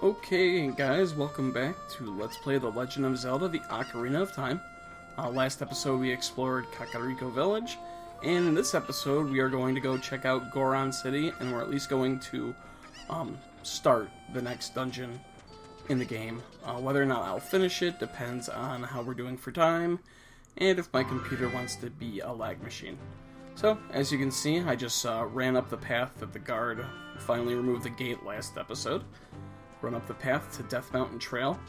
Okay, guys, welcome back to Let's Play The Legend of Zelda, the Ocarina of Time. Last episode we explored Kakariko Village, and in this episode we are going to go check out Goron City, and we're at least going to start the next dungeon in the game. Whether or not I'll finish it depends on how we're doing for time, and if my computer wants to be a lag machine. So, as you can see, I just ran up the path that the guard finally removed the gate last episode. Run up the path to Death Mountain Trail,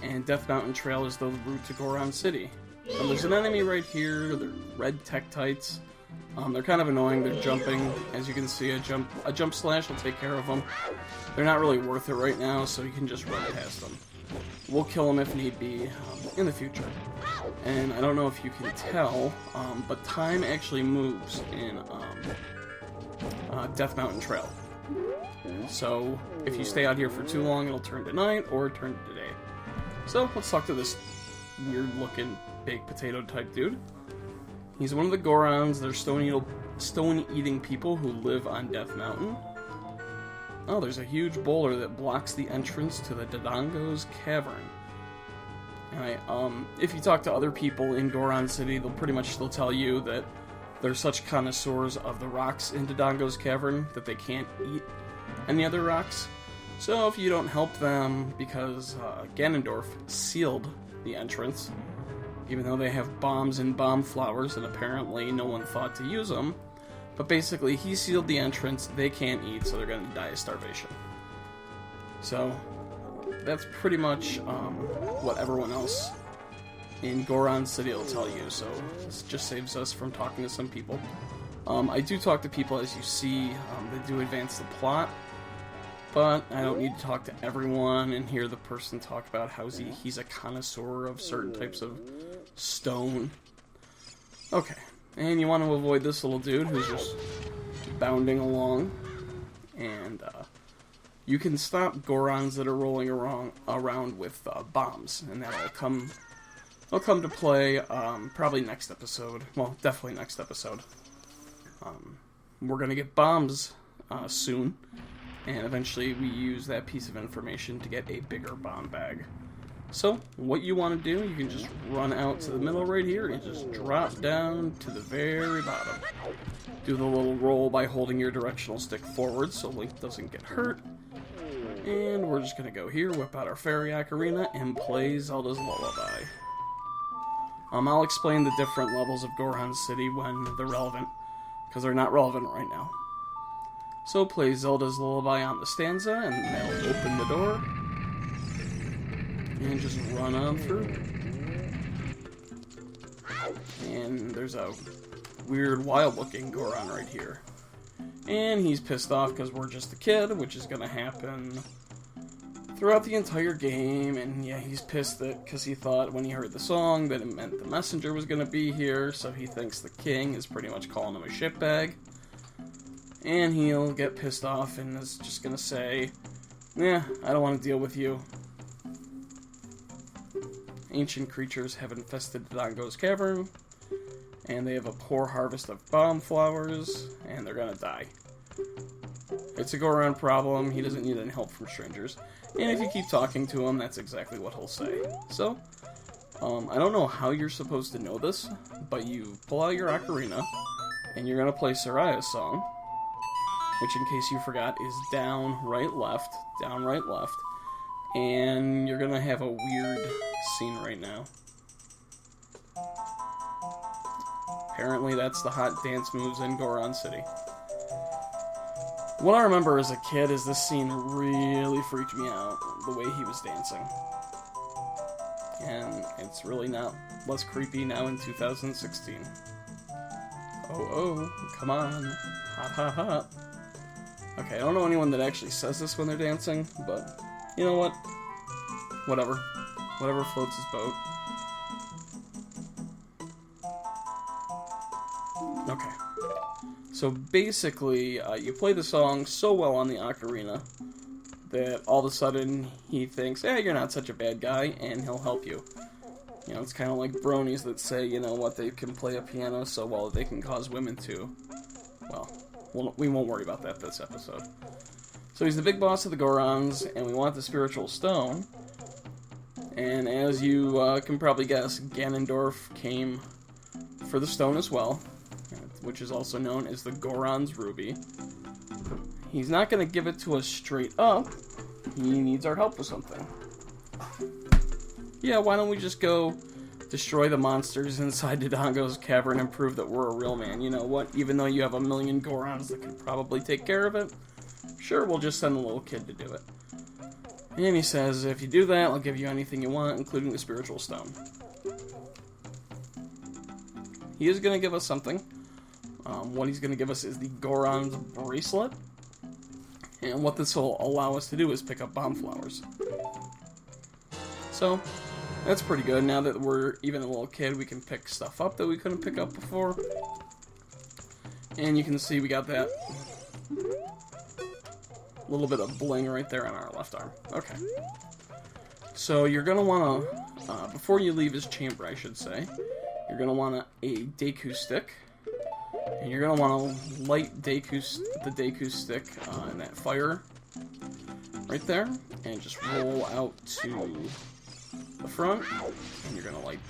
and Death Mountain Trail is the route to Goron City. There's an enemy right here, they're red Tektites. They're kind of annoying, they're jumping. As you can see, a jump slash will take care of them. They're not really worth it right now, so you can just run past them. We'll kill them if need be in the future. And I don't know if you can tell, but time actually moves in Death Mountain Trail. So, if you stay out here for too long, it'll turn to night or turn to day. So, let's talk to this weird-looking baked potato type dude. He's one of the Gorons. They're stone-eating people who live on Death Mountain. Oh, there's a huge boulder that blocks the entrance to the Dodongos Cavern. Alright, if you talk to other people in Goron City, they'll pretty much still tell you that they're such connoisseurs of the rocks in Dodongo's Cavern that they can't eat any other rocks. So if you don't help them, because Ganondorf sealed the entrance, even though they have bombs and bomb flowers, and apparently no one thought to use them, but basically he sealed the entrance, they can't eat, so they're going to die of starvation. So that's pretty much what everyone else in Goron City will tell you, so this just saves us from talking to some people. I do talk to people, as you see, that do advance the plot, but I don't need to talk to everyone and hear the person talk about how he's a connoisseur of certain types of stone. Okay, and you want to avoid this little dude who's just bounding along, and you can stop Gorons that are rolling around with bombs, and that'll come to play probably next episode. Well, definitely next episode. We're going to get bombs soon, and eventually we use that piece of information to get a bigger bomb bag. So, what you want to do, you can just run out to the middle right here and just drop down to the very bottom. Do the little roll by holding your directional stick forward so Link doesn't get hurt. And we're just going to go here, whip out our fairy ocarina, and play Zelda's Lullaby. I'll explain the different levels of Goron City when they're relevant, because they're not relevant right now. So play Zelda's Lullaby on the stanza, and that'll open the door. And just run on through. And there's a weird, wild-looking Goron right here. And he's pissed off because we're just a kid, which is going to happen throughout the entire game. And yeah, he's pissed because he thought when he heard the song that it meant the messenger was going to be here, so he thinks the king is pretty much calling him a shitbag. And he'll get pissed off and is just going to say, "Nah, I don't want to deal with you." Ancient creatures have infested Dodongo's Cavern, and they have a poor harvest of bomb flowers, and they're gonna die. It's a Goron problem, he doesn't need any help from strangers, and if you keep talking to him, that's exactly what he'll say. So, I don't know how you're supposed to know this, but you pull out your ocarina, and you're gonna play Soraya's song, which, in case you forgot, is down, right, left, and you're gonna have a weird scene right now. Apparently that's the hot dance moves in Goron City. What I remember as a kid is this scene really freaked me out, the way he was dancing. And it's really not less creepy now in 2016. Oh, come on. Hot, hot, hot. Okay, I don't know anyone that actually says this when they're dancing, but you know what? Whatever. Whatever floats his boat. Okay. So basically, you play the song so well on the ocarina that all of a sudden he thinks, "Hey, you're not such a bad guy," and he'll help you. You know, it's kind of like bronies that say, you know what, they can play a piano so well that they can cause women to. Well, we won't worry about that this episode. So he's the big boss of the Gorons, and we want the Spiritual Stone. And as you can probably guess, Ganondorf came for the stone as well, which is also known as the Goron's Ruby. He's not going to give it to us straight up. He needs our help with something. Yeah, why don't we just go destroy the monsters inside Dodongo's Cavern and prove that we're a real man? You know what? Even though you have a million Gorons that could probably take care of it, sure, we'll just send a little kid to do it. And he says, if you do that, I'll give you anything you want, including the Spiritual Stone. He is going to give us something. What he's going to give us is the Goron's Bracelet. And what this will allow us to do is pick up bomb flowers. So, that's pretty good. Now that we're even a little kid, we can pick stuff up that we couldn't pick up before. And you can see we got that little bit of bling right there on our left arm. Okay. So you're going to want to, before you leave his chamber, I should say, you're going to want a Deku stick. And you're going to want to light the Deku stick in that fire right there. And just roll out to the front. And you're going to light...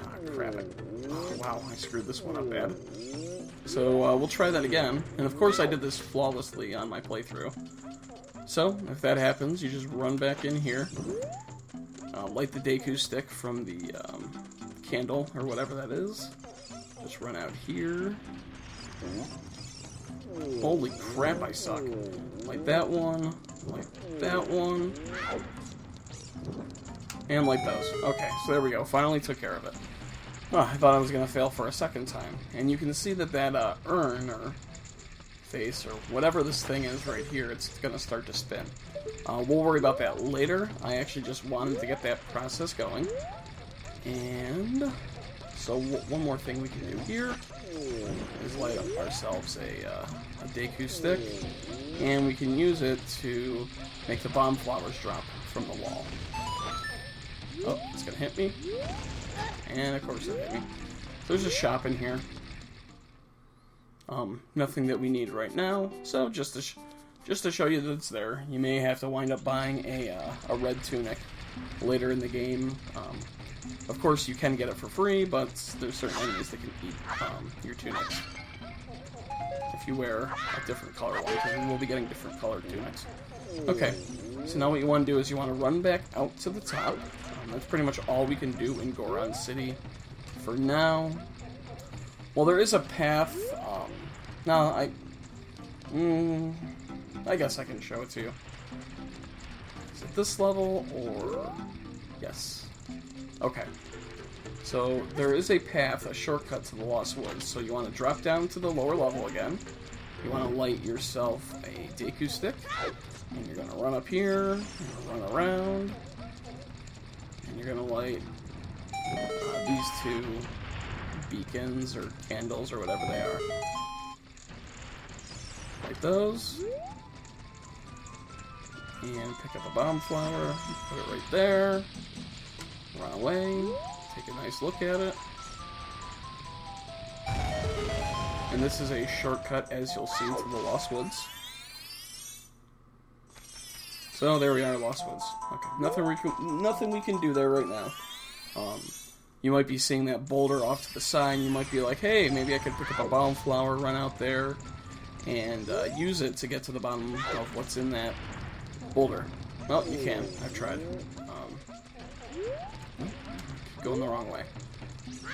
Ah, crap. Oh, wow, I screwed this one up bad. So we'll try that again. And of course I did this flawlessly on my playthrough. So, if that happens, you just run back in here. Light the Deku stick from the candle, or whatever that is. Just run out here. Holy crap, I suck. Light that one. Light that one. And light those. Okay, so there we go. Finally took care of it. Oh, I thought I was going to fail for a second time. And you can see that that urn, or face, or whatever this thing is right here, it's going to start to spin. We'll worry about that later. I actually just wanted to get that process going. And so one more thing we can do here is light up ourselves a Deku stick. And we can use it to make the bomb flowers drop from the wall. Oh, it's going to hit me. And of course it hit me. There's a shop in here. Nothing that we need right now. So just to show you that it's there, you may have to wind up buying a red tunic later in the game. Of course you can get it for free, but there's certain enemies that can eat your tunics if you wear a different color one, because we will be getting different colored tunics. Okay, so now what you want to do is you want to run back out to the top. That's pretty much all we can do in Goron City for now. Well, there is a path. Now, I guess I can show it to you. Is it this level, or... Yes. Okay. So, there is a path, a shortcut to the Lost Woods. So you want to drop down to the lower level again. You want to light yourself a Deku stick. And you're going to run up here, run around. And you're going to light these two beacons or candles or whatever they are. Light those. And pick up a bomb flower. Put it right there. Run away. Take a nice look at it. And this is a shortcut, as you'll see, to the Lost Woods. So there we are, Lost Woods. Okay, nothing we can do there right now. You might be seeing that boulder off to the side. You might be like, hey, maybe I could pick up a bomb flower, run out there, and use it to get to the bottom of what's in that boulder. Well, you can. I've tried. Going the wrong way.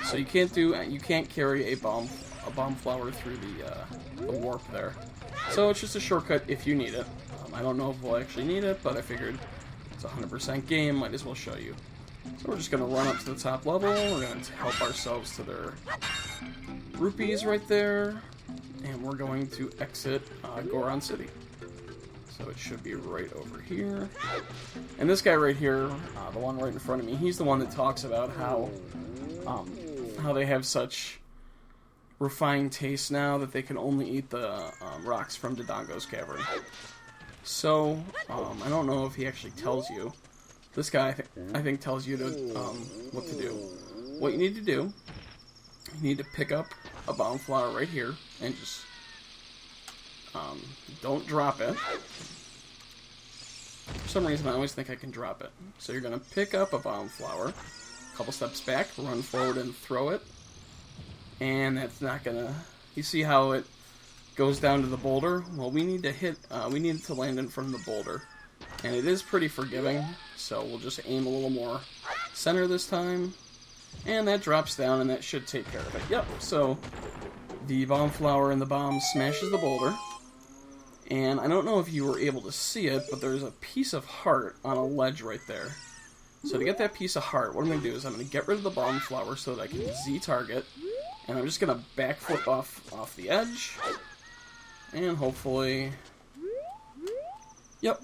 So you can't carry a bomb flower through the warp there. So it's just a shortcut if you need it. I don't know if we'll actually need it, but I figured it's a 100% game, might as well show you. So we're just going to run up to the top level, we're going to help ourselves to their rupees right there, and we're going to exit Goron City. So it should be right over here. And this guy right here, the one right in front of me, he's the one that talks about how they have such refined taste now that they can only eat the rocks from Dodongos Cavern. So, I don't know if he actually tells you. This guy, I think tells you to, what to do. What you need to do, you need to pick up a bomb flower right here, and just, don't drop it. For some reason, I always think I can drop it. So you're going to pick up a bomb flower, a couple steps back, run forward and throw it. And that's not going to... You see how it goes down to the boulder? Well, we need to land in front of the boulder. And it is pretty forgiving, so we'll just aim a little more center this time. And that drops down, and that should take care of it. Yep, so the bomb flower and the bomb smashes the boulder. And I don't know if you were able to see it, but there's a piece of heart on a ledge right there. So to get that piece of heart, what I'm going to do is I'm going to get rid of the bomb flower so that I can Z-target. And I'm just going to backflip off the edge. And hopefully... Yep.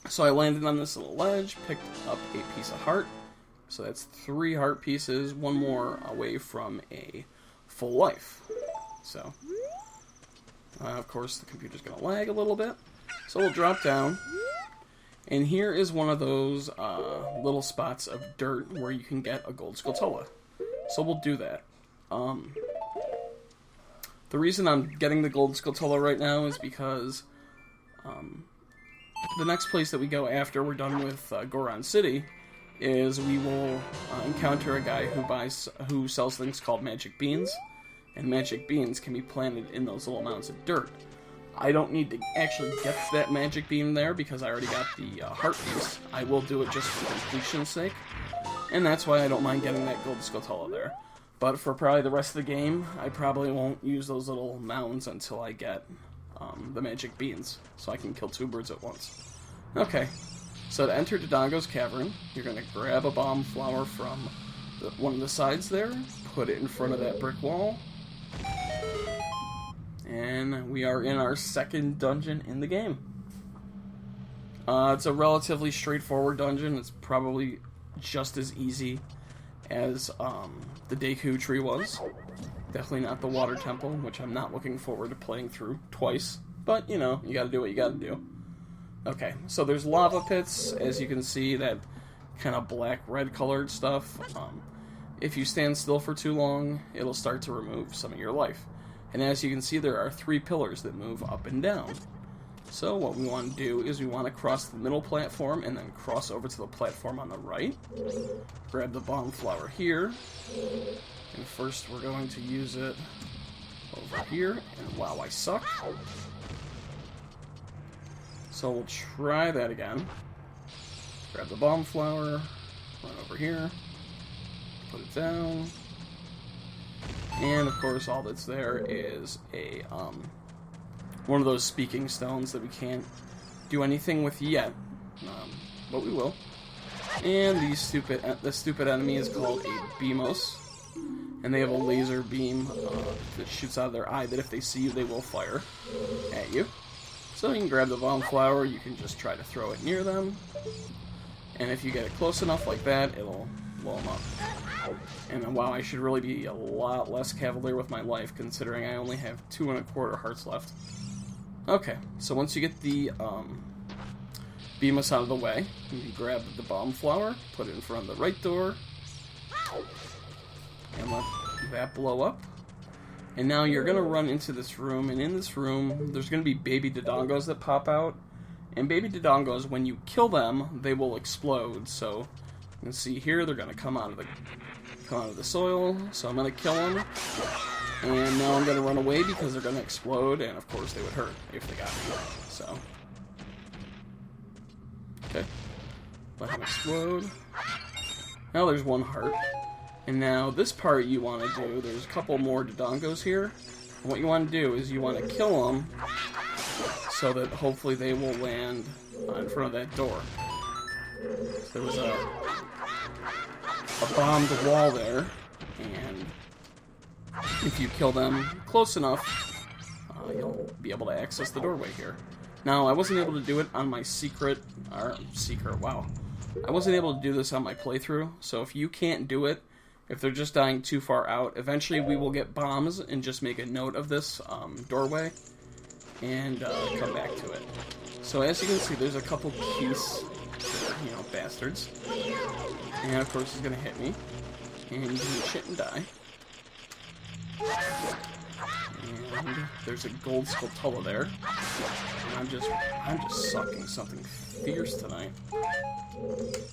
So I landed on this little ledge, picked up a piece of heart. So that's 3 heart pieces, 1 more away from a full life. So, of course, the computer's going to lag a little bit. So we'll drop down. And here is one of those little spots of dirt where you can get a Gold Skulltula. So we'll do that. The reason I'm getting the Gold Skulltula right now is because the next place that we go after we're done with Goron City is we will encounter a guy who sells things called magic beans, and magic beans can be planted in those little mounds of dirt. I don't need to actually get that magic bean there because I already got the heart piece. I will do it just for completion's sake, and that's why I don't mind getting that Gold Skulltula there. But for probably the rest of the game, I probably won't use those little mounds until I get the magic beans, so I can kill 2 birds at once. Okay. So to enter Dodongo's Cavern, you're going to grab a bomb flower from one of the sides there, put it in front of that brick wall, and we are in our 2nd dungeon in the game. It's a relatively straightforward dungeon. It's probably just as easy as the Deku tree was. Definitely not the water temple, which I'm not looking forward to playing through twice, but, you know, you gotta do what you gotta do. Okay, so there's lava pits, as you can see, that kind of black-red colored stuff. If you stand still for too long, it'll start to remove some of your life. And as you can see, there are 3 pillars that move up and down. So what we want to do is we want to cross the middle platform and then cross over to the platform on the right. Grab the bomb flower here. And first we're going to use it over here. And wow, I suck. So we'll try that again. Grab the bomb flower, run over here, put it down, and of course all that's there is a one of those speaking stones that we can't do anything with yet, but we will. And the stupid enemy is called a Beamos, and they have a laser beam that shoots out of their eye that if they see you, they will fire at you. So you can grab the bomb flower, you can just try to throw it near them, and if you get it close enough like that, it'll blow them up. And wow, I should really be a lot less cavalier with my life, considering I only have 2 1/4 hearts left. Okay, so once you get the Beamos out of the way, you can grab the bomb flower, put it in front of the right door, and let that blow up. And now you're going to run into this room, and in this room, there's going to be baby Dodongos that pop out. And baby Dodongos, when you kill them, they will explode. So you can see here, they're going to come out of the soil. So I'm going to kill them. And now I'm going to run away because they're going to explode, and of course they would hurt if they got me. So, okay. Let them explode. Now there's 1 heart. And now this part you want to do, there's a couple more Dodongos here. And what you want to do is you want to kill them so that hopefully they will land in front of that door. So there was a bombed wall there, and if you kill them close enough, you'll be able to access the doorway here. Now, I wasn't able to do it on my wow. I wasn't able to do this on my playthrough, so if you can't do it, if they're just dying too far out, eventually we will get bombs and just make a note of this doorway and come back to it. So as you can see, there's a couple keys that are, you know, bastards. And of course he's going to hit me. And you can shit and die. And there's a Gold Skulltula there. I'm just sucking something fierce tonight.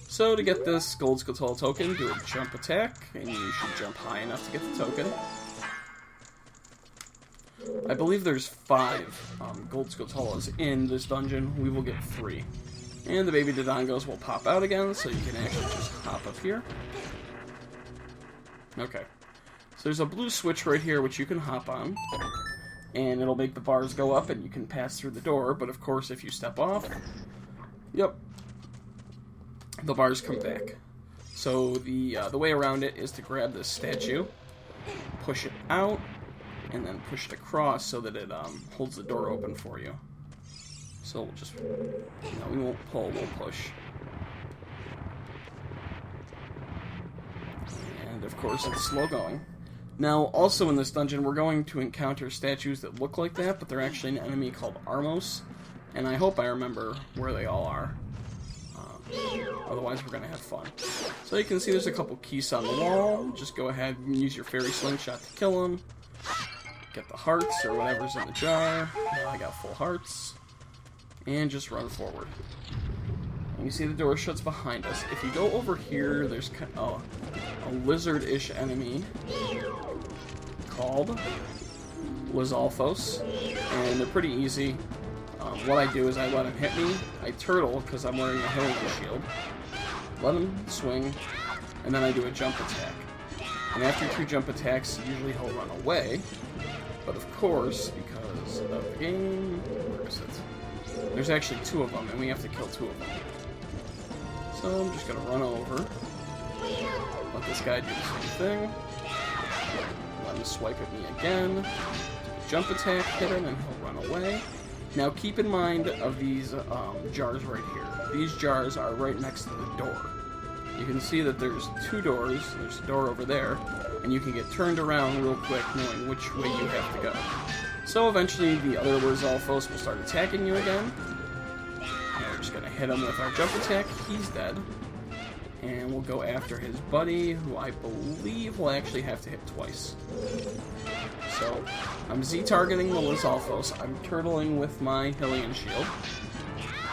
So to get this Gold Skulltula token, do a jump attack, and you should jump high enough to get the token. I believe there's 5 Gold Skulltulas in this dungeon. We will get 3. And the baby Dodongos will pop out again, so you can actually just hop up here. Okay. So there's a blue switch right here, which you can hop on. And it'll make the bars go up, and you can pass through the door. But of course, if you step off, yep, the bars come back. So the way around it is to grab this statue, push it out, and then push it across so that it holds the door open for you. So we'll just, we won't pull, we'll push. And of course, it's slow going. Now, also in this dungeon, we're going to encounter statues that look like that, but they're actually an enemy called Armos, and I hope I remember where they all are. Otherwise, we're going to have fun. So you can see there's a couple keys on the wall. Just go ahead and use your fairy slingshot to kill them. Get the hearts, or whatever's in the jar. Now I got full hearts. And just run forward. And you see the door shuts behind us. If you go over here, there's a lizard-ish enemy called Lizalfos, and they're pretty easy. What I do is I let him hit me, I turtle because I'm wearing a healing shield, let him swing, and then I do a jump attack. And after 2 jump attacks, usually he'll run away, but of course, because of the game, where is it? There's actually 2 of them, and we have to kill 2 of them. So I'm just going to run over, let this guy do the same thing, let him swipe at me again, jump attack, hit him, and he'll run away. Now keep in mind of these jars right here. These jars are right next to the door. You can see that there's 2 doors, there's a door over there, and you can get turned around real quick knowing which way you have to go. So eventually the other Lizalfos will start attacking you again. And we're just going to hit him with our jump attack. He's dead. And we'll go after his buddy, who I believe will actually have to hit twice. So I'm Z-targeting the Lizalfos. I'm turtling with my Hylian shield.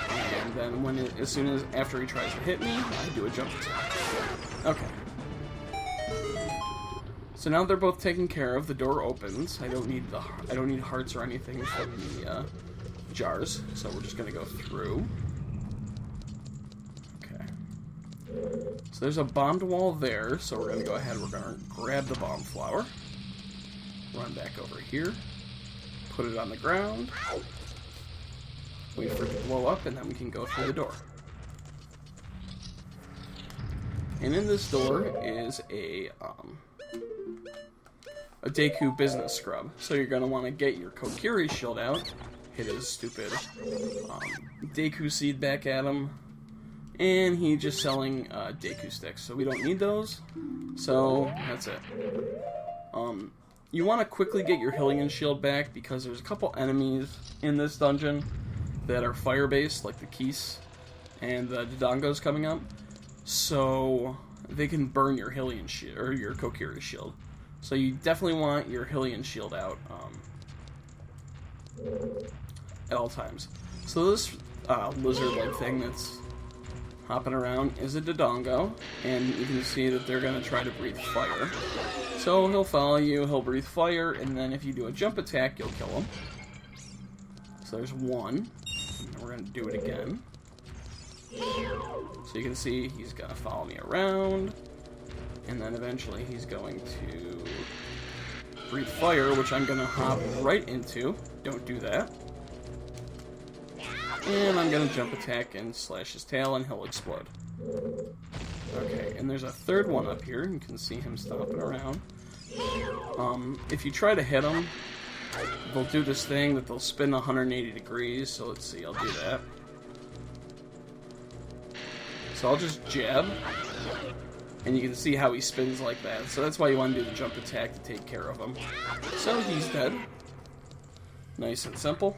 And then as soon as after he tries to hit me, I do a jump attack. Okay. So now they're both taken care of. The door opens. I don't need hearts or anything from the jars. So we're just gonna go through. Okay. So there's a bombed wall there. So we're gonna go ahead. We're gonna grab the bomb flower. Run back over here. Put it on the ground. Wait for it to blow up, and then we can go through the door. And in this door is a Deku business scrub. So you're going to want to get your Kokiri shield out, hit his stupid Deku seed back at him, and he's just selling Deku sticks, so we don't need those. So that's it. You want to quickly get your Hylian shield back because there's a couple enemies in this dungeon that are fire-based, like the Keese and the Dodongos coming up. So they can burn your Hylian shield or your Kokiri shield. So you definitely want your Hylian shield out at all times. So this lizard-like thing that's hopping around is a Dodongo, and you can see that they're going to try to breathe fire. So he'll follow you, he'll breathe fire, and then if you do a jump attack, you'll kill him. So there's one. And we're going to do it again. So you can see he's going to follow me around, and then eventually he's going to breathe fire, which I'm going to hop right into. Don't do that. And I'm going to jump attack and slash his tail, and he'll explode. Okay, and there's a third one up here. You can see him stomping around. If you try to hit him, they'll do this thing that they'll spin 180 degrees. So let's see, I'll do that. So I'll just jab, and you can see how he spins like that. So that's why you want to do the jump attack to take care of him. So he's dead. Nice and simple.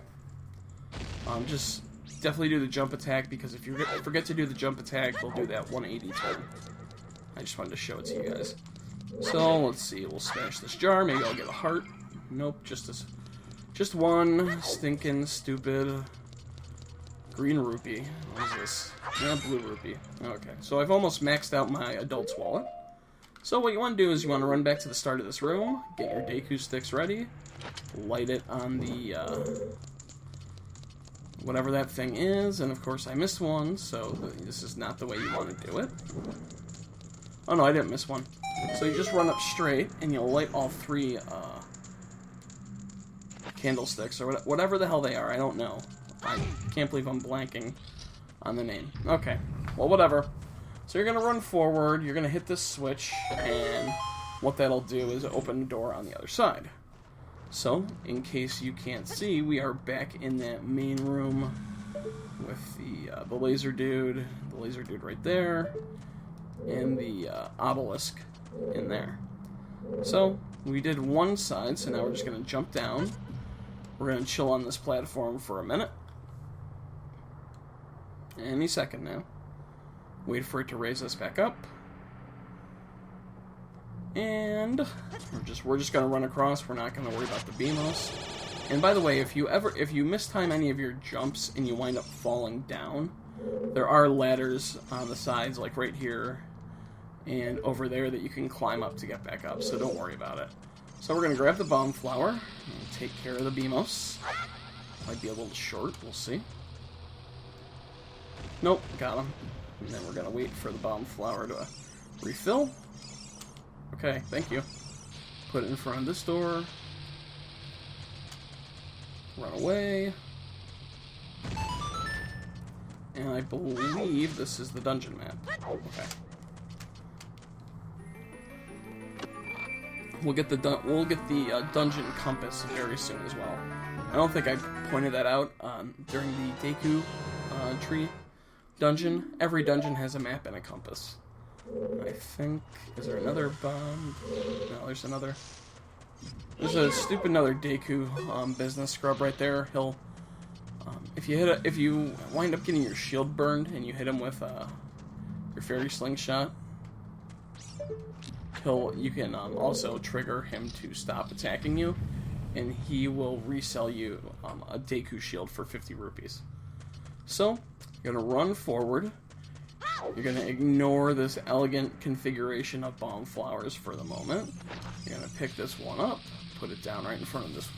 Just definitely do the jump attack, because if you forget to do the jump attack, they'll do that 180 turn. I just wanted to show it to you guys. So let's see, we'll smash this jar. Maybe I'll get a heart. Nope, just one stinking stupid Green rupee. What is this? Yeah, blue rupee. Okay, so I've almost maxed out my adult's wallet. So what you want to do is you want to run back to the start of this room, get your Deku sticks ready, light it on the, whatever that thing is, and of course I missed one, so this is not the way you want to do it. Oh no, I didn't miss one. So you just run up straight, and you'll light all 3, candlesticks, or whatever the hell they are, I don't know. I can't believe I'm blanking on the name. Okay, well, whatever. So you're going to run forward, you're going to hit this switch, and what that'll do is open the door on the other side. So, in case you can't see, we are back in that main room with the laser dude right there, and the obelisk in there. So, we did one side, so now we're just going to jump down. We're going to chill on this platform for a minute. Any second now. Wait for it to raise us back up. And we're just going to run across. We're not going to worry about the Beamos. And by the way, if you mistime any of your jumps and you wind up falling down, there are ladders on the sides, like right here and over there, that you can climb up to get back up, so don't worry about it. So we're going to grab the bomb flower and take care of the Beamos. Might be a little short, we'll see. Nope, got him. And then we're going to wait for the bomb flower to refill. Okay, thank you. Put it in front of this door. Run away. And I believe this is the dungeon map. Okay. We'll get the dungeon compass very soon as well. I don't think I pointed that out during the Deku tree dungeon. Every dungeon has a map and a compass. I think... Is there another bomb? No, there's another. There's another Deku business scrub right there. He'll... if you wind up getting your shield burned and you hit him with your fairy slingshot, you can also trigger him to stop attacking you, and he will resell you a Deku shield for 50 rupees. So, you're going to run forward. You're going to ignore this elegant configuration of bomb flowers for the moment. You're going to pick this one up, put it down right in front of this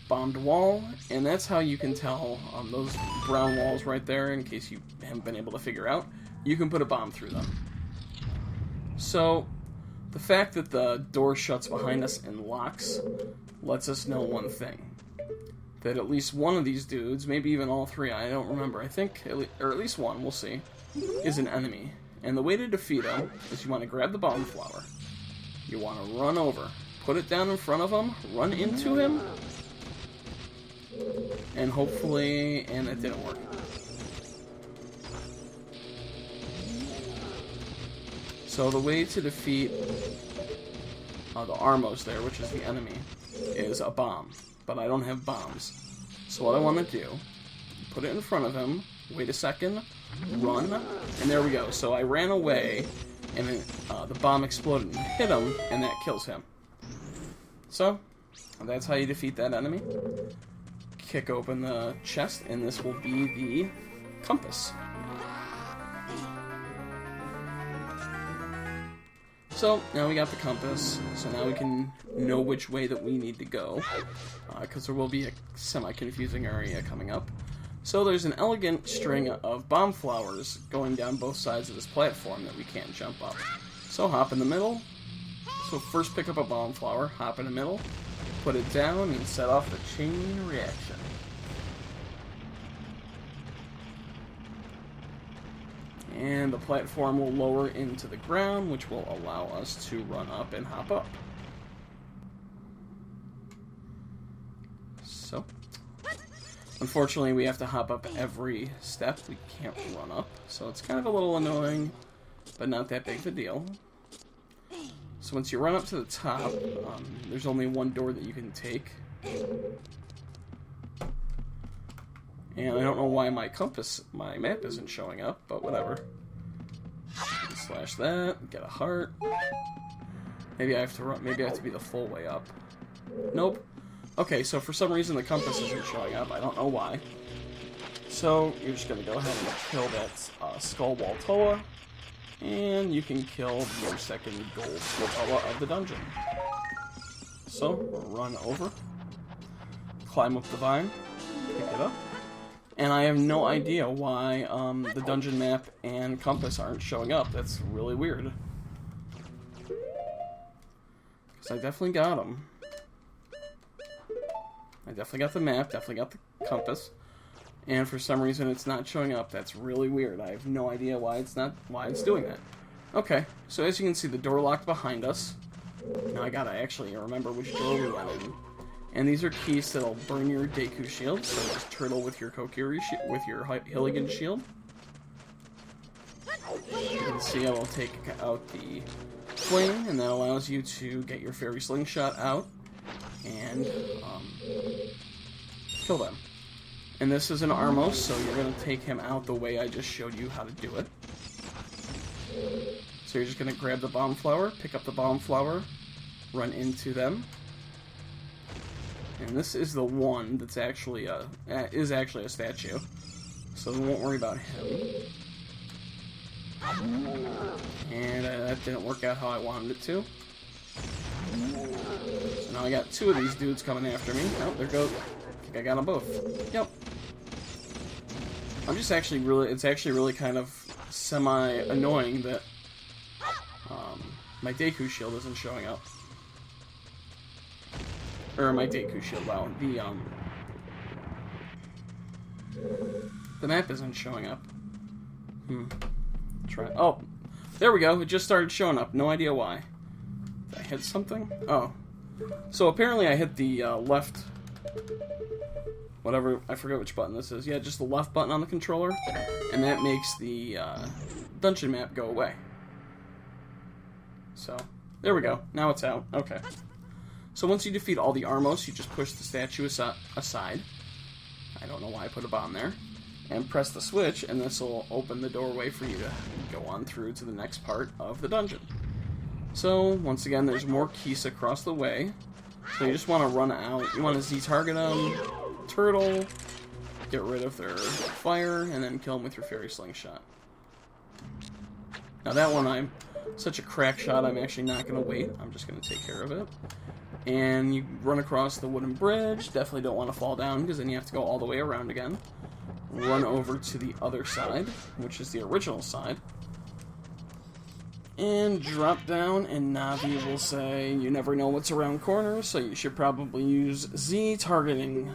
bombed wall, and that's how you can tell those brown walls right there, in case you haven't been able to figure out, you can put a bomb through them. So, the fact that the door shuts behind us and locks lets us know one thing. That at least one of these dudes, maybe even all 3, I don't remember, I think, or at least one, we'll see, is an enemy. And the way to defeat him is you want to grab the bomb flower. You want to run over, put it down in front of him, run into him, and hopefully, and that didn't work. So the way to defeat the Armos there, which is the enemy, is a bomb. But I don't have bombs. So what I want to do, put it in front of him, wait a second, run, and there we go. So I ran away, and then, the bomb exploded and hit him, and that kills him. So, that's how you defeat that enemy. Kick open the chest, and this will be the compass. So, now we got the compass, so now we can know which way that we need to go, because there will be a semi-confusing area coming up. So there's an elegant string of bomb flowers going down both sides of this platform that we can't jump up. So hop in the middle. So first pick up a bomb flower, hop in the middle, put it down, and set off the chain reaction. And the platform will lower into the ground, which will allow us to run up and hop up. So, unfortunately, we have to hop up every step. We can't run up, so it's kind of a little annoying, but not that big of a deal. So once you run up to the top, there's only one door that you can take. And I don't know why my map isn't showing up, but whatever. Slash that, get a heart. Maybe I have to be the full way up. Nope. Okay, so for some reason the compass isn't showing up. I don't know why. So you're just going to go ahead and kill that Skulltula, and you can kill your second Gold Skulltula of the dungeon. So, run over, climb up the vine, pick it up, and I have no idea why the dungeon map and compass aren't showing up. That's really weird. Because I definitely got them. I definitely got the map, definitely got the compass, and for some reason it's not showing up. That's really weird. I have no idea why it's doing that. Okay, so as you can see, the door locked behind us. Now I gotta actually remember which door we went in. And these are keys that'll burn your Deku shield, so just turtle with your Kokiri with your Hilligan shield. You can see I will take out the flame, and that allows you to get your fairy slingshot out and kill them. And this is an Armos, so you're going to take him out the way I just showed you how to do it. So you're just going to grab the bomb flower, pick up the bomb flower, run into them. And this is the one that's actually a statue, so we won't worry about him. And that didn't work out how I wanted it to. So now I got two of these dudes coming after me. Oh, there goes. I think I got them both. Yep. It's actually really kind of semi-annoying that my Deku shield isn't showing up. Or my Deku shield, wow. The map isn't showing up. Try. Oh, there we go. It just started showing up. No idea why. Did I hit something? Oh. So apparently I hit the left... Whatever, I forget which button this is. Yeah, just the left button on the controller. And that makes the dungeon map go away. So, there we go. Now it's out. Okay. So once you defeat all the Armos, you just push the statue aside. I don't know why I put a bomb there. And press the switch, and this will open the doorway for you to go on through to the next part of the dungeon. So, once again, there's more keys across the way. So you just want to run out. You want to Z-target them, turtle, get rid of their fire, and then kill them with your fairy slingshot. Now that one, I'm such a crack shot, I'm actually not going to wait. I'm just going to take care of it. And you run across the wooden bridge. Definitely don't want to fall down, because then you have to go all the way around again. Run over to the other side, which is the original side. And drop down, and Navi will say, you never know what's around corners, so you should probably use Z-targeting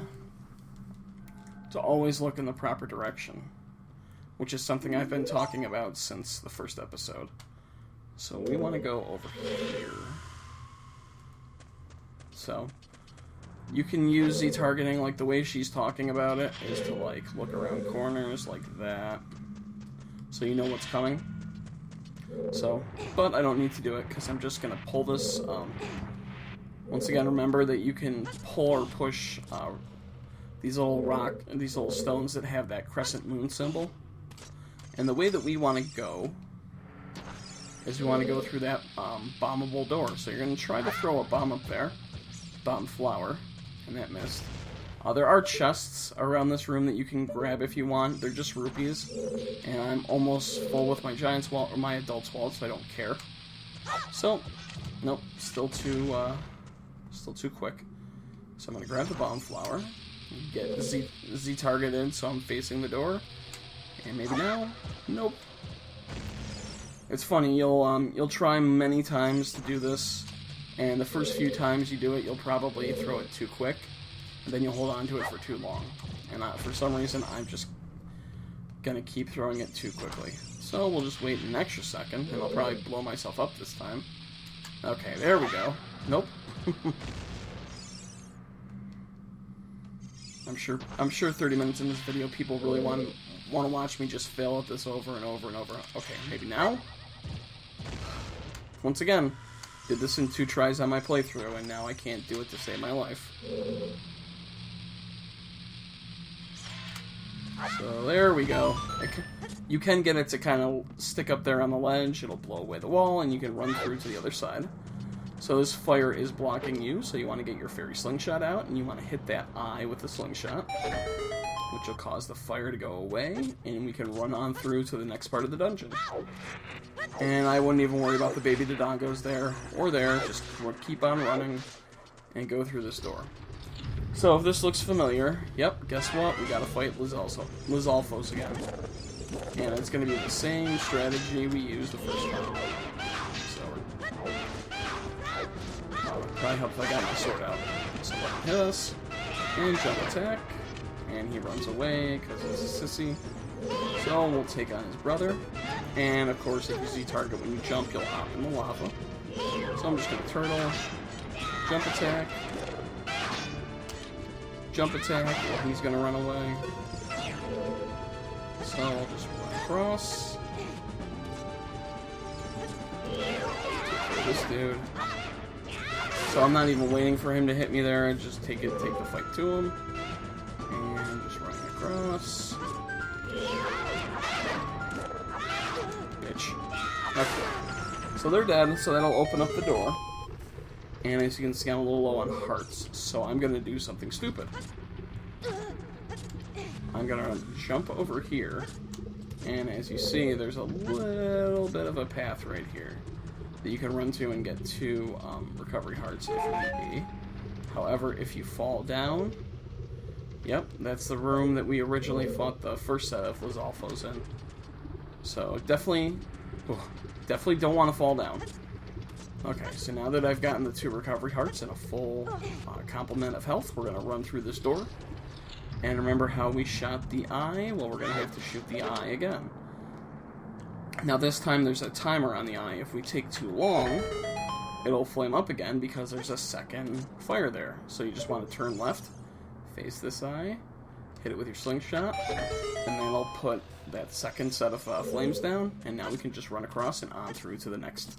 to always look in the proper direction, which is something I've been talking about since the first episode. So we want to go over here. So, you can use Z-targeting, like the way she's talking about it, is to like look around corners like that, so you know what's coming. So, but I don't need to do it, because I'm just going to pull this. Once again, remember that you can pull or push these little stones that have that crescent moon symbol. And the way that we want to go is we want to go through that bombable door. So you're going to try to throw a bomb up there, bomb flower, and that missed. There are chests around this room that you can grab if you want. They're just rupees, and I'm almost full with my Giant's wallet or my Adult's wallet, so I don't care. So, nope, still too quick. So I'm gonna grab the bomb flower, get Z targeted, so I'm facing the door, and maybe now, nope. It's funny, you'll try many times to do this, and the first few times you do it, you'll probably throw it too quick. And then you'll hold on to it for too long. And for some reason, I'm just gonna keep throwing it too quickly. So we'll just wait an extra second, and I'll probably blow myself up this time. Okay, there we go. Nope. I'm sure 30 minutes in this video, people really want to watch me just fail at this over and over and over. Okay, maybe now? Once again, did this in 2 tries on my playthrough, and now I can't do it to save my life. So there we go. You can get it to kind of stick up there on the ledge, it'll blow away the wall, and you can run through to the other side. So this fire is blocking you, so you want to get your fairy slingshot out, and you want to hit that eye with the slingshot. which will cause the fire to go away, and we can run on through to the next part of the dungeon. And I wouldn't even worry about the baby Dodongos there, or there, just keep on running and go through this door. So if this looks familiar, yep, guess what? We gotta fight Lizalfos again. And it's gonna be the same strategy we used the first time. So, probably helps if I got my sword out. So let him hit us, and jump attack, and he runs away because he's a sissy. So we'll take on his brother, and of course if you see target when you jump, you'll hop in the lava. So I'm just gonna turtle, jump attack, well, he's gonna run away. So I'll just run across. This dude. So I'm not even waiting for him to hit me there, I just take the fight to him. And just running across. Bitch. Okay. So they're dead, so that'll open up the door. And as you can see, I'm a little low on hearts, so I'm gonna do something stupid. I'm gonna jump over here, and as you see, there's a little bit of a path right here that you can run to and get 2 recovery hearts if need be. However, if you fall down, yep, that's the room that we originally fought the first set of Lizalfos in. So definitely don't want to fall down. Okay, so now that I've gotten the 2 recovery hearts and a full complement of health, we're going to run through this door. And remember how we shot the eye? Well, we're going to have to shoot the eye again. Now this time there's a timer on the eye. If we take too long, it'll flame up again because there's a second fire there. So you just want to turn left, face this eye, hit it with your slingshot, and then it'll put that second set of flames down, and now we can just run across and on through to the next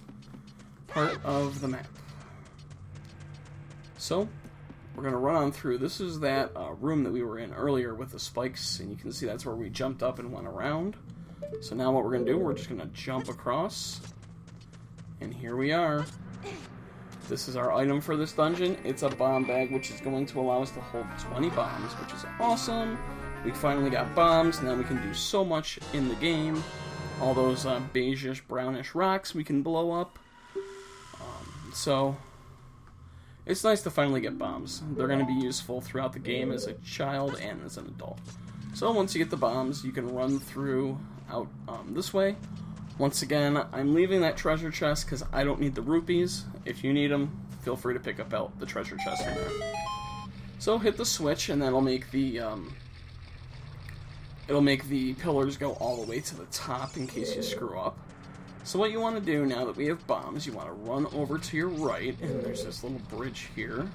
part of the map. So, we're going to run on through. This is that room that we were in earlier with the spikes, and you can see that's where we jumped up and went around. So now what we're going to do, we're just going to jump across, and here we are. This is our item for this dungeon. It's a bomb bag, which is going to allow us to hold 20 bombs, which is awesome. We finally got bombs, and then we can do so much in the game. All those beigeish, brownish rocks we can blow up. So, it's nice to finally get bombs. They're going to be useful throughout the game as a child and as an adult. So once you get the bombs, you can run through out this way. Once again, I'm leaving that treasure chest because I don't need the rupees. If you need them, feel free to pick up the treasure chest in there. So hit the switch, and that'll make the pillars go all the way to the top in case you screw up. So what you want to do now that we have bombs, you want to run over to your right, and there's this little bridge here.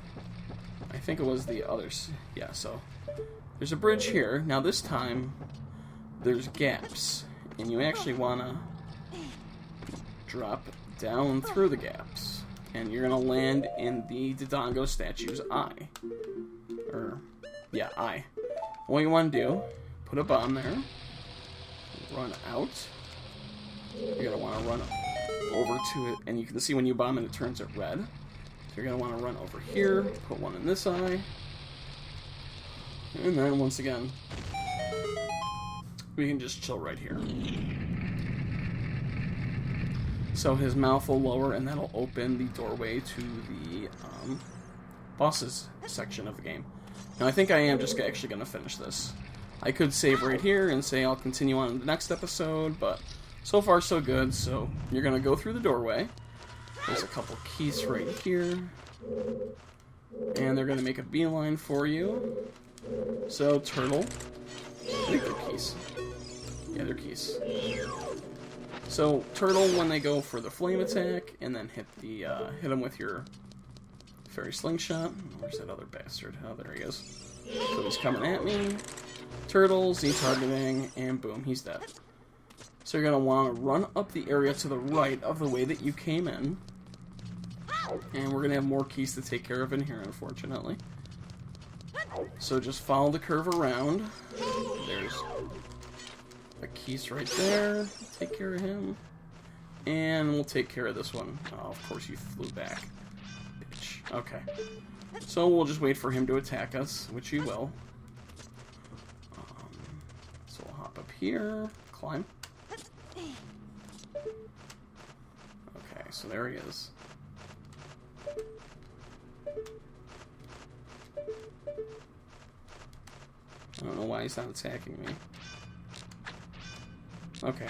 I think it was the others. Yeah, so there's a bridge here. Now this time, there's gaps, and you actually want to drop down through the gaps, and you're going to land in the Dodongo statue's eye. Eye. What you want to do, put a bomb there, run out. You're going to want to run over to it, and you can see when you bomb it, it turns it red. So you're going to want to run over here, put one in this eye, and then once again, we can just chill right here. So his mouth will lower, and that'll open the doorway to the bosses section of the game. Now I think I am just actually going to finish this. I could save right here and say I'll continue on in the next episode, but so far so good. So you're going to go through the doorway. There's a couple keys right here, and they're going to make a beeline for you. So turtle, I think they're keys. Yeah, they're keys. So turtle when they go for the flame attack, and then hit them with your fairy slingshot. Where's that other bastard? Oh, there he is. So he's coming at me. Turtle, Z targeting, and boom, he's dead. So you're going to want to run up the area to the right of the way that you came in. And we're going to have more keys to take care of in here, unfortunately. So just follow the curve around. There's a keys right there. Take care of him. And we'll take care of this one. Oh, of course you flew back. Bitch. Okay. So we'll just wait for him to attack us, which he will. here. Climb. Okay, so there he is. I don't know why he's not attacking me. Okay.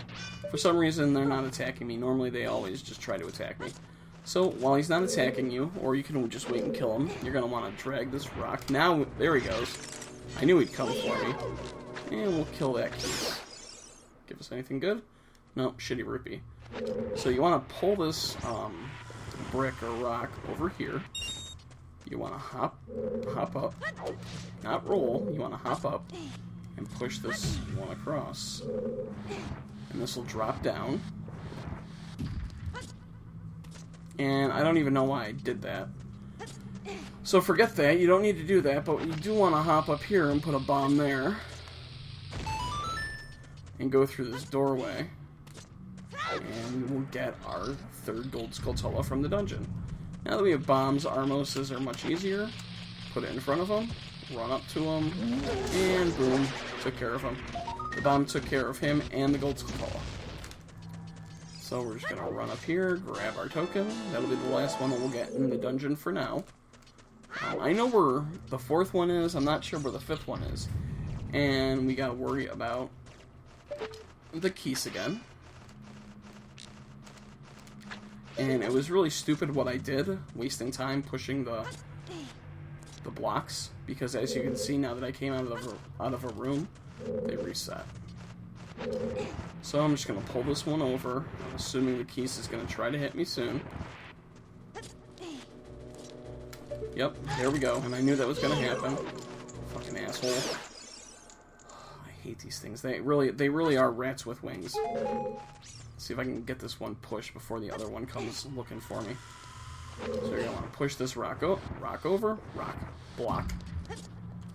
For some reason, they're not attacking me. Normally, they always just try to attack me. So, while he's not attacking you, or you can just wait and kill him, you're going to want to drag this rock. Now, there he goes. I knew he'd come for me. And we'll kill that keys. Give us anything good? Nope, shitty rupee. So you want to pull this brick or rock over here. You want to hop up, not roll. You want to hop up and push this one across. And this will drop down. And I don't even know why I did that. So forget that. You don't need to do that, but you do want to hop up here and put a bomb there. And go through this doorway. And we'll get our third Gold Skulltula from the dungeon. Now that we have bombs, Armoses are much easier. Put it in front of them, run up to him, and boom, took care of him. The bomb took care of him and the Gold Skulltula. So we're just going to run up here, grab our token. That'll be the last one that we'll get in the dungeon for now. I know where the fourth one is. I'm not sure where the fifth one is. And we got to worry about the keys again. And it was really stupid what I did, wasting time pushing the blocks, because as you can see now that I came out of a room, they reset. So I'm just going to pull this one over. I'm assuming the keys is going to try to hit me soon. Yep, there we go. And I knew that was going to happen. Fucking asshole. I hate these things. They really are rats with wings. Let's see if I can get this one pushed before the other one comes looking for me. So you're going to want to push this rock over, block.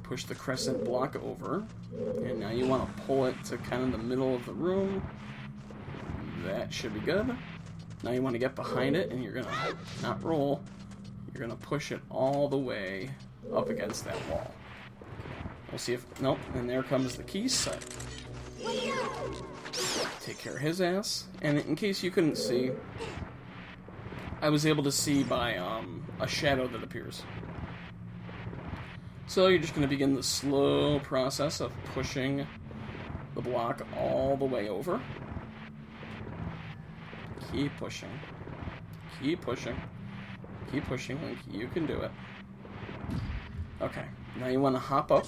Push the crescent block over. And now you want to pull it to kind of the middle of the room. That should be good. Now you want to get behind it, and you're going to not roll. You're going to push it all the way up against that wall. We'll see if... Nope, and there comes the key set. Take care of his ass. And in case you couldn't see, I was able to see by a shadow that appears. So you're just going to begin the slow process of pushing the block all the way over. Keep pushing. Keep pushing. Keep pushing, Link. You can do it. Okay. Now you want to hop up.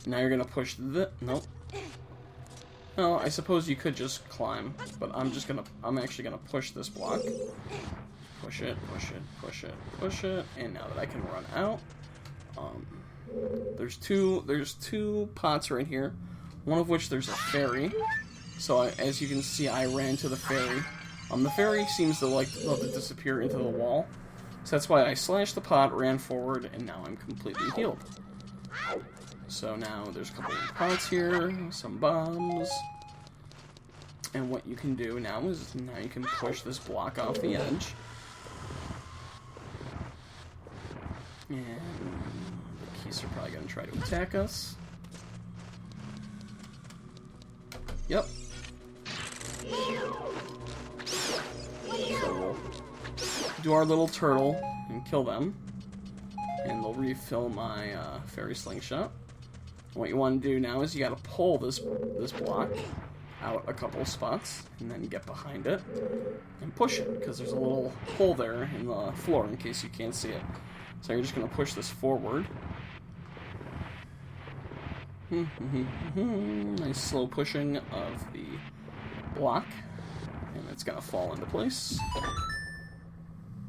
Now you're going to push the... Nope. No, I suppose you could just climb, but I'm actually gonna push this block. Push it, push it, push it, push it, and now that I can run out, there's two pots right here, one of which there's a fairy. So as you can see, I ran to the fairy. The fairy seems to love to disappear into the wall, so that's why I slashed the pot, ran forward, and now I'm completely healed. So now there's a couple of pots here, some bombs, and what you can do now is you can push this block off the edge, and the keys are probably going to try to attack us. Yep. So we'll do our little turtle and kill them, and they'll refill my fairy slingshot. What you want to do now is you got to pull this block out a couple spots and then get behind it and push it, because there's a little hole there in the floor in case you can't see it. So you're just going to push this forward. Nice slow pushing of the block, and it's going to fall into place.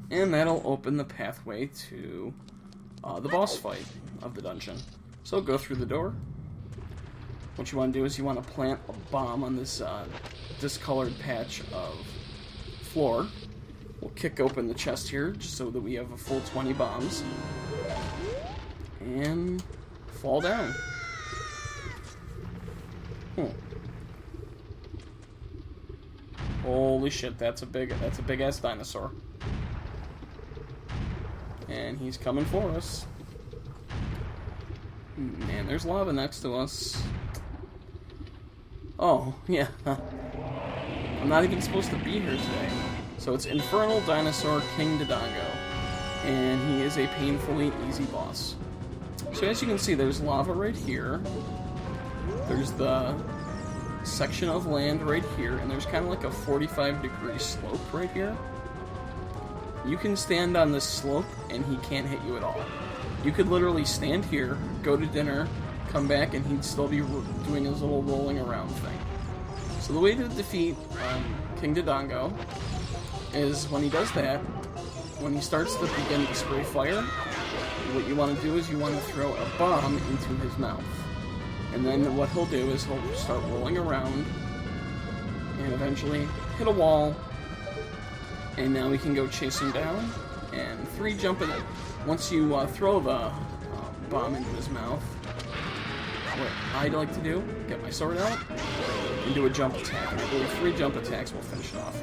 And that'll open the pathway to the boss fight of the dungeon. So go through the door. What you want to do is you want to plant a bomb on this discolored patch of floor. We'll kick open the chest here just so that we have a full 20 bombs. And fall down. Holy shit, that's a big ass dinosaur. And he's coming for us. Man, there's lava next to us. Oh, yeah. I'm not even supposed to be here today. So it's Infernal Dinosaur King Dodongo. And he is a painfully easy boss. So as you can see, there's lava right here. There's the section of land right here. And there's kind of like a 45-degree slope right here. You can stand on this slope and he can't hit you at all. You could literally stand here, go to dinner, come back, and he'd still be doing his little rolling around thing. So the way to defeat King Dodongo is when he does that, when he starts to begin to spray fire, what you want to do is you want to throw a bomb into his mouth. And then what he'll do is he'll start rolling around and eventually hit a wall. And now we can go chase him down and 3 jump in it. Once you throw the bomb into his mouth, what I'd like to do, get my sword out and do a jump attack. And I believe 3 jump attacks will finish it off.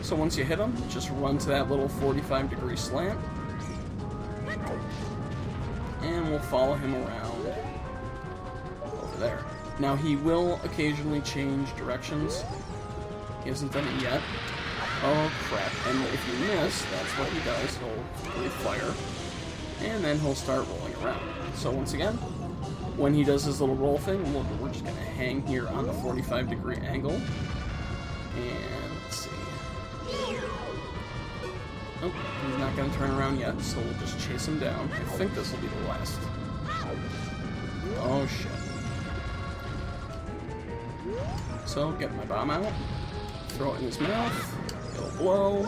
So once you hit him, just run to that little 45-degree slant. And we'll follow him around over there. Now he will occasionally change directions. He hasn't done it yet. Oh crap, and if you miss, that's what he does. He'll breathe fire, and then he'll start rolling around. So once again, when he does his little roll thing, we're just going to hang here on the 45-degree angle. And let's see. Nope, he's not going to turn around yet, so we'll just chase him down. I think this will be the last. Oh shit. So, get my bomb out, throw it in his mouth. It'll blow,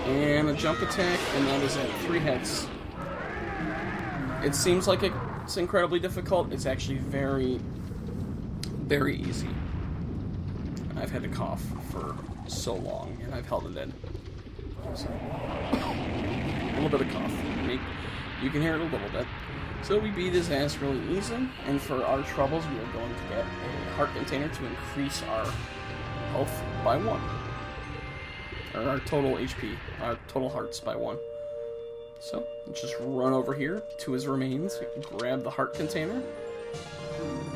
and a jump attack, and that is it. 3 hits. It seems like it's incredibly difficult. It's actually very, very easy. I've had to cough for so long, and I've held it in. So, a little bit of cough. You can hear it a little bit. So we beat his ass really easy, and for our troubles, we are going to get a heart container to increase our health by 1. Or our total HP, our total hearts by 1. So, let's just run over here to his remains, grab the heart container.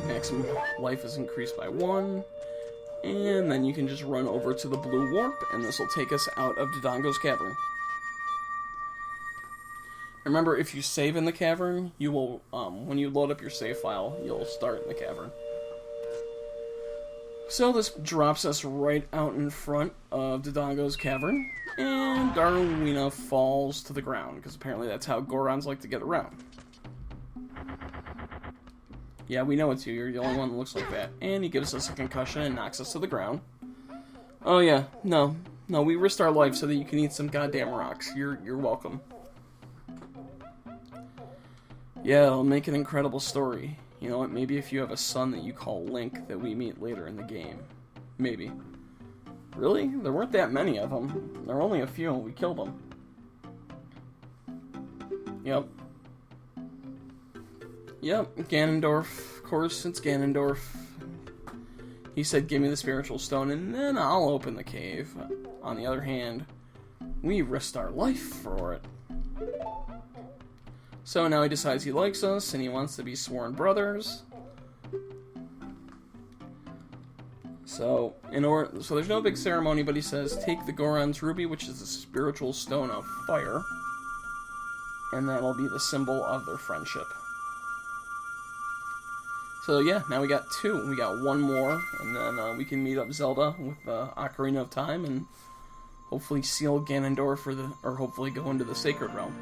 Maximum life is increased by 1. And then you can just run over to the blue warp, and this will take us out of Dodongo's Cavern. Remember, if you save in the cavern, you will, when you load up your save file, you'll start in the cavern. So this drops us right out in front of Dodongo's Cavern, and Darwina falls to the ground, because apparently that's how Gorons like to get around. Yeah, we know it's you. You're the only one that looks like that. And he gives us a concussion and knocks us to the ground. Oh yeah, no, we risked our life so that you can eat some goddamn rocks. You're welcome. Yeah, it'll make an incredible story. You know what, maybe if you have a son that you call Link that we meet later in the game. Maybe. Really? There weren't that many of them. There were only a few, and we killed them. Yep. Yep, Ganondorf. Of course, it's Ganondorf. He said, give me the spiritual stone, and then I'll open the cave. On the other hand, we risked our life for it. So now he decides he likes us, and he wants to be sworn brothers. So there's no big ceremony, but he says, take the Goron's Ruby, which is the spiritual stone of fire, and that'll be the symbol of their friendship. So yeah, now we got 2. We got 1 more, and then we can meet up Zelda with the Ocarina of Time, and hopefully seal Ganondorf or hopefully go into the Sacred Realm.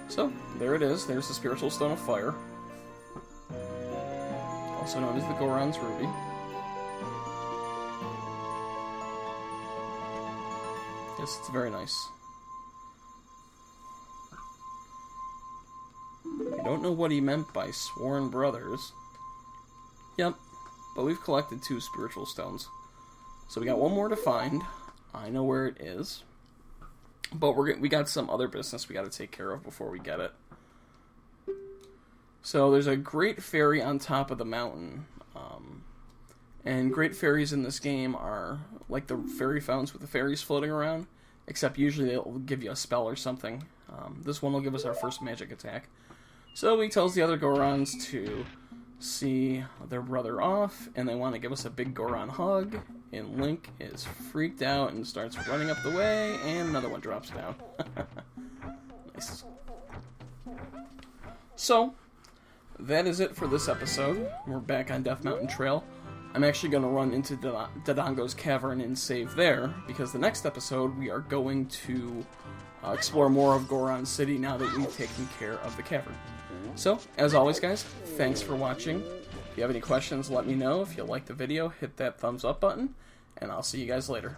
So, there it is. There's the Spiritual Stone of Fire. Also known as the Goron's Ruby. Yes, it's very nice. I don't know what he meant by sworn brothers. Yep, but we've collected 2 spiritual stones. So we got 1 more to find. I know where it is. But we got some other business we got to take care of before we get it. So there's a great fairy on top of the mountain. And great fairies in this game are like the fairy fountains with the fairies floating around. Except usually they'll give you a spell or something. This one will give us our first magic attack. So he tells the other Gorons to see their brother off, and they want to give us a big Goron hug, and Link is freaked out and starts running up the way, and another one drops down. Nice. So, that is it for this episode. We're back on Death Mountain Trail. I'm actually going to run into Dodongo's Cavern and save there, because the next episode we are going to explore more of Goron City now that we've taken care of the cavern. So, as always guys, thanks for watching. If you have any questions, let me know. If you like the video, hit that thumbs up button, and I'll see you guys later.